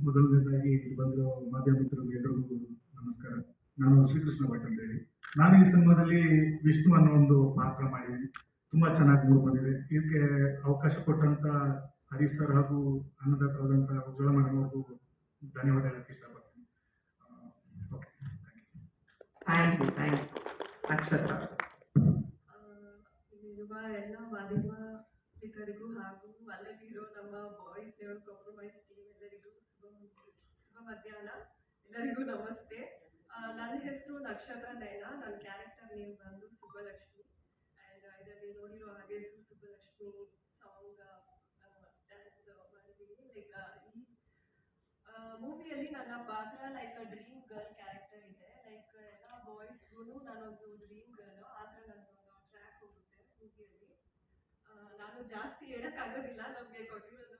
ಮೊದಲನೇದಾಗಿ ಇಲ್ಲಿ ಬಂದಿರೋ ಮಾಧ್ಯಮ ಮಿತ್ರರು ಎಲ್ರಿಗೂ ನಮಸ್ಕಾರ. ನಾನು ಶ್ರೀಕೃಷ್ಣ ಭಟ್ ಅಂತ ಹೇಳಿ. ನಾನು ಈ ಸಿನಿಮಾದಲ್ಲಿ ವಿಷ್ಣು ಅನ್ನೋ ಒಂದು ಪಾತ್ರ ಮಾಡಿದ್ದೀನಿ. ತುಂಬಾ ಚೆನ್ನಾಗಿ ಮೂಡಿ ಬಂದಿದೆ. ಇದಕ್ಕೆ ಅವಕಾಶ ಕೊಟ್ಟಂತ ಹರೀಶ್ ಸರ್ ಹಾಗೂ ಅನ್ನದಾತರಾದಂಥ ಉಜ್ವಲ ಮೇಡಮ್ ಅವ್ರಿಗೂ ಧನ್ಯವಾದ ಹೇಳಕ್ಕೆ ಇಷ್ಟಪಡ್ತೀನಿ. ಓಕೆ, ಥ್ಯಾಂಕ್ ಯು ನಕ್ಷತ್ರ. ಇಲ್ಲಿರುವ ಎಲ್ಲ ಮಾಧ್ಯಮ ಮಿತ್ರರಿಗೂ ಹಾಗೂ ಅಲ್ಲಲ್ಲಿರೋ ನಮ್ಮ ಬಾಯ್ಸ್ ಲೆವೆಲ್ ಕಾಂಪ್ರಮೈಸ್ ಟೀಮ್ ಎಲ್ಲರಿಗೂ ಶುಭ ಮಧ್ಯಾಹ್ನ. ಎಲ್ಲರಿಗೂ ನಮಸ್ತೆ. ನನ್ನ ಹೆಸರು ನಕ್ಷತ್ರ ನಯನ. ನನ್ನ ಕ್ಯಾರೆಕ್ಟರ್ ನೇಮ್ ಬಂದು ಸುಬ್ಬಲಕ್ಷ್ಮಿ. ಆ್ಯಂಡ್ ಇದರಲ್ಲಿ ನೋಡಿರೋ ಹಾಗೆ ಸುಬ್ಬಲಕ್ಷ್ಮಿ ಸಾಂಗ್ ಡ್ಯಾನ್ಸ್ ಮಾಡಿದ್ದೀನಿ. ಈ ಮೂವಿಯಲ್ಲಿ ನನ್ನ ಪಾತ್ರ ಡ್ರೀಮ್ ಗರ್ಲ್ ಕ್ಯಾರೆಕ್ಟರ್ ಇದೆ. ಎಲ್ಲ ಬಾಯ್ಸ್ಗೂ ನಾನೊಂದು ಡ್ರೀಮ್ ಗರ್ಲ್ ಆ ಥರ ನನ್ನೊಂದು ಟ್ರ್ಯಾಕ್ ಹೋಗುತ್ತೆ ಮೂವಿಯಲ್ಲಿ. ನಾನು ಜಾಸ್ತಿ ಹೇಳೋಕ್ಕಾಗೋದಿಲ್ಲ, ನಮಗೆ ಕೊಟ್ಟಿರೋದು